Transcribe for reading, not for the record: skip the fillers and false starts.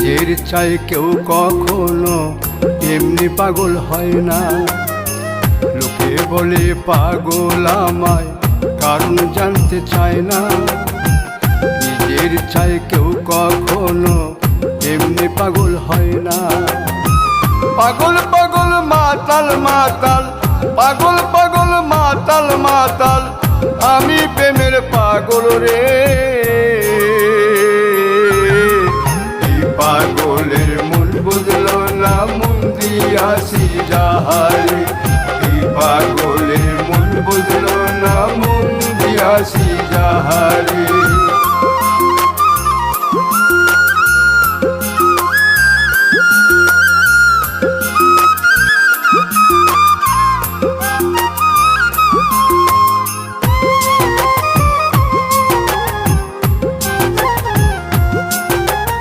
নিজের চাই কেউ কখনো এমনি পাগল হয় না। লোকে বলে পাগল আমায়, কারণ জানতে চায় না। নিজের চাই কেউ কখনো এমনি পাগল হয় না। পাগল পাগল মাতাল মাতাল, পাগল পাগল মাতাল মাতাল, আমি প্রেমের পাগল রে। এই পাগলের মন বুঝলো না, মন দিয়াছি যাহারে। এই পাগলের মন বুঝলো না, মন দিয়াছি যাহারে।